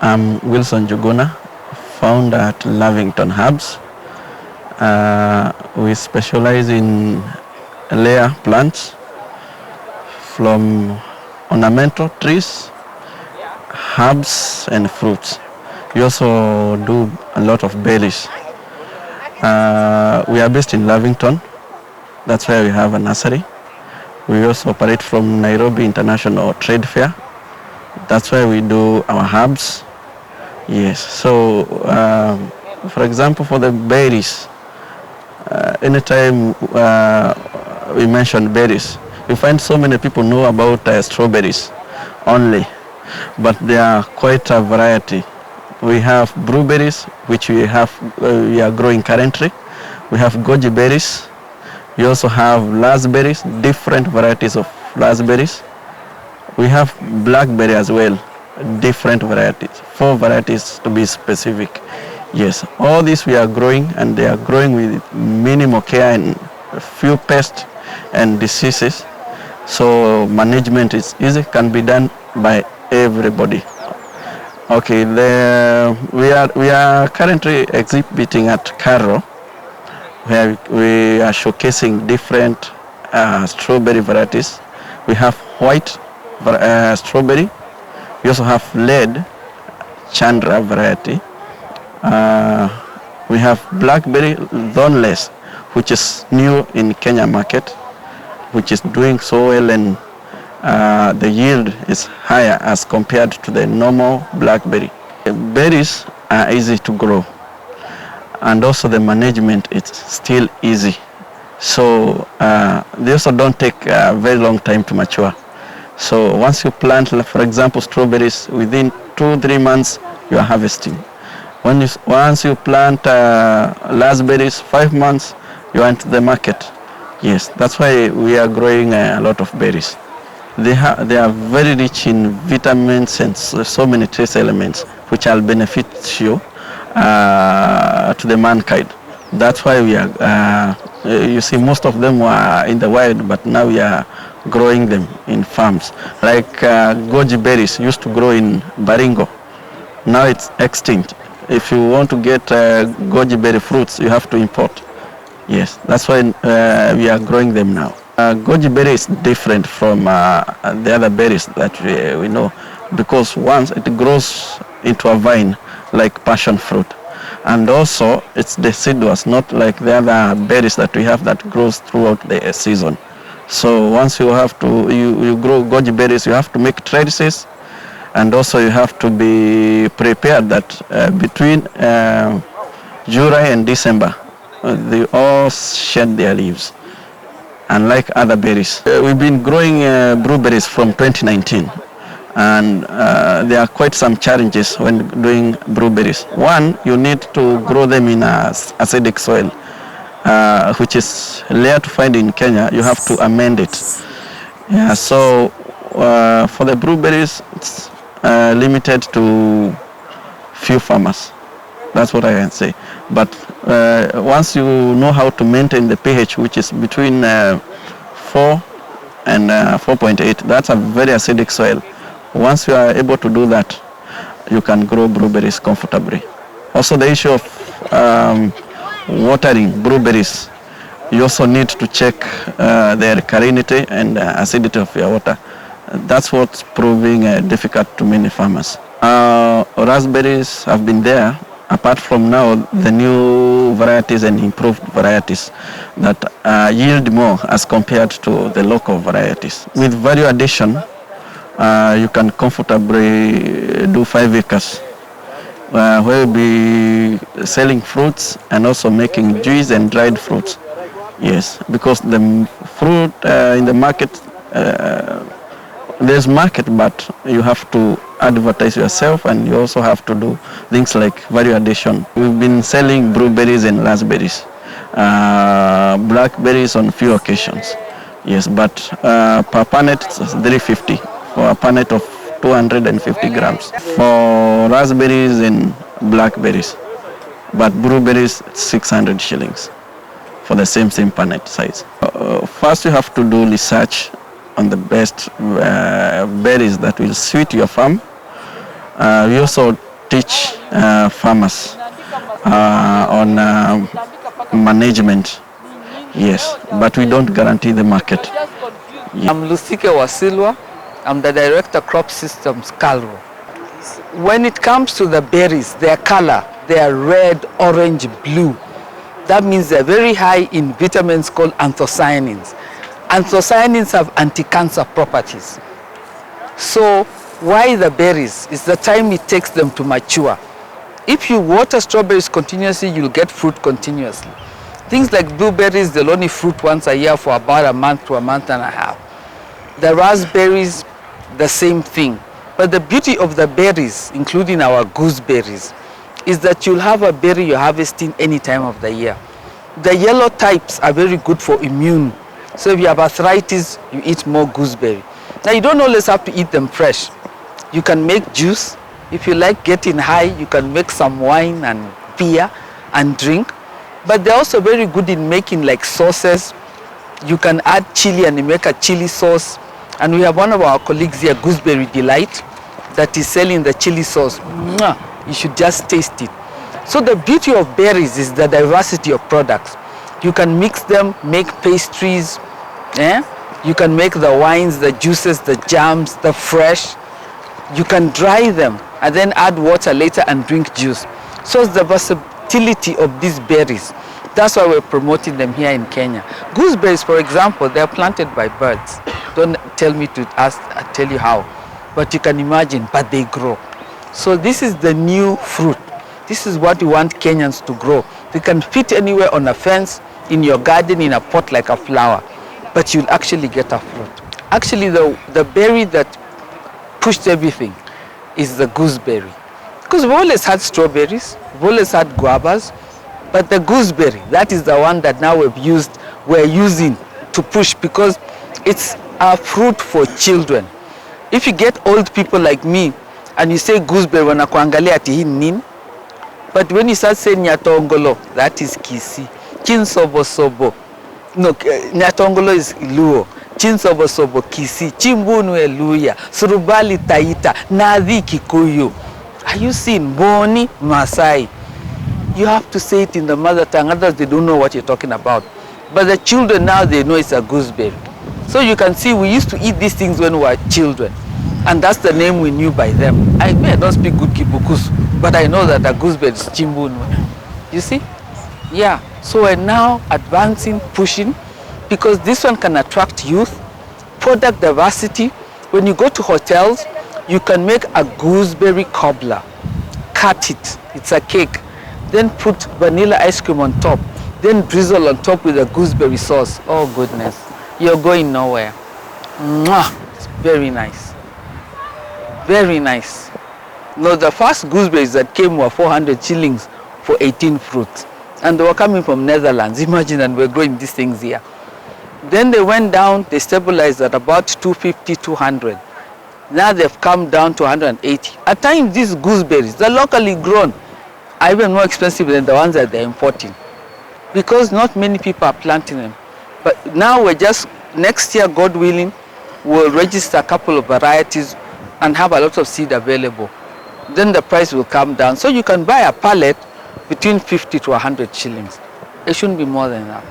I'm Wilson Juguna, founder at Lavington Herbs. We specialize in layer plants from ornamental trees, herbs and fruits. We also do a lot of berries. We are based in Lavington. That's why we have a nursery. We also operate from Nairobi International Trade Fair. That's why we do our herbs. Yes, so for example, for the berries, anytime we mention berries, you find so many people know about strawberries only, but there are quite a variety. We have blueberries, which we are growing currently. We have goji berries. We also have raspberries, different varieties of raspberries. We have blackberry as well, different varieties, 4 varieties to be specific. Yes, all these we are growing, and they are growing with minimal care and few pests and diseases. So management is easy, can be done by everybody. Okay, we are currently exhibiting at Caro, where we are showcasing different strawberry varieties. We have white strawberry. We also have red Chandra variety. We have blackberry thornless, which is new in Kenya market, which is doing so well, and the yield is higher as compared to the normal blackberry. Berries are easy to grow, and also the management is still easy. So they also don't take a very long time to mature. So once you plant, for example, strawberries, within 2-3 months you are harvesting. Once you plant raspberries, 5 months you are into the market. Yes, that's why we are growing a lot of berries. They are very rich in vitamins and so many trace elements which are beneficial to the mankind. That's why we are, you see, most of them were in the wild, but now we are growing them in farms. Like goji berries used to grow in Baringo. Now it's extinct. If you want to get goji berry fruits, you have to import. Yes, that's why we are growing them now. Goji berry is different from the other berries that we know, because once it grows into a vine like passion fruit, and also it's deciduous, not like the other berries that we have that grows throughout the season. So once you grow goji berries, you have to make trellises, and also you have to be prepared that between July and December they all shed their leaves, unlike other berries. We've been growing blueberries from 2019, and there are quite some challenges when doing blueberries. One, you need to grow them in acidic soil, which is rare to find in Kenya. You have to amend it. Yeah, so for the blueberries, it's limited to few farmers. That's what I can say. But once you know how to maintain the pH, which is between 4 and 4.8, that's a very acidic soil. Once you are able to do that, you can grow blueberries comfortably. Also, the issue of watering blueberries, you also need to check the alkalinity and acidity of your water. That's what's proving difficult to many farmers. Raspberries have been there, apart from now the new varieties and improved varieties that yield more as compared to the local varieties. With value addition, you can comfortably do 5 acres, where we'll be selling fruits and also making juice and dried fruits. Yes, because the fruit in the market, there's market, but you have to advertise yourself, and you also have to do things like value addition. We've been selling blueberries and raspberries, blackberries on few occasions. Yes, but per punnet it's 350 for a punnet of 250 grams for raspberries and blackberries, but blueberries 600 shillings for the same punnet size. First you have to do research on the best berries that will suit your farm. We also teach farmers on management. Yes, but we don't guarantee the market. I'm Lusike Wasilwa. I'm the Director Crop Systems, Calro. When it comes to the berries, their color, they are red, orange, blue. That means they're very high in vitamins called anthocyanins. Anthocyanins have anti-cancer properties. So why the berries? It's the time it takes them to mature. If you water strawberries continuously, you'll get fruit continuously. Things like blueberries, they'll only fruit once a year for about a month to a month and a half. The raspberries, the same thing. But the beauty of the berries, including our gooseberries, is that you'll have a berry you're harvesting any time of the year. The yellow types are very good for immune. So if you have arthritis, you eat more gooseberry. Now you don't always have to eat them fresh. You can make juice. If you like getting high, you can make some wine and beer and drink. But they're also very good in making like sauces. You can add chili and you make a chili sauce. And we have one of our colleagues here, Gooseberry Delight, that is selling the chili sauce. Mwah! You should just taste it. So the beauty of berries is the diversity of products. You can mix them, make pastries. You can make the wines, the juices, the jams, the fresh. You can dry them and then add water later and drink juice. So it's the versatility of these berries. That's why we're promoting them here in Kenya. Gooseberries, for example, they're planted by birds. Don't tell me to tell you how, but you can imagine, but they grow. So this is the new fruit. This is what we want Kenyans to grow. They can fit anywhere on a fence, in your garden, in a pot like a flower, but you'll actually get a fruit. Actually, the berry that pushed everything is the gooseberry. Because we've always had strawberries, we've always had guavas, but the gooseberry, that is the one that now we're using to push, because it's a fruit for children. If you get old people like me and you say gooseberry, wanakuangalia ati hii nini? But when you start saying nyatongolo, that is Kisi. Chinsobo-sobo. No, nyatongolo is Luo. Chinsobo-sobo, Kisi. Chimbunu Eluya. Surubali Taita. Nadhi Kikuyu. Are you seeing? Boni Masai. You have to say it in the mother tongue, others they don't know what you're talking about. But the children now, they know it's a gooseberry. So you can see we used to eat these things when we were children. And that's the name we knew by them. I don't speak good Kibukusu, but I know that a gooseberry is Chimbunu. You see? Yeah. So we're now advancing, pushing, because this one can attract youth. Product diversity. When you go to hotels, you can make a gooseberry cobbler. Cut it. It's a cake. Then put vanilla ice cream on top. Then drizzle on top with a gooseberry sauce. Oh goodness. You're going nowhere. Mwah! It's very nice. Very nice. No, the first gooseberries that came were 400 shillings for 18 fruits. And they were coming from Netherlands. Imagine, and we're growing these things here. Then they went down, they stabilized at about 250, 200. Now they've come down to 180. At times, these gooseberries, they're locally grown, are even more expensive than the ones that they're importing, because not many people are planting them. But now we're just, next year, God willing, we'll register a couple of varieties and have a lot of seed available. Then the price will come down. So you can buy a pallet between 50 to 100 shillings. It shouldn't be more than that.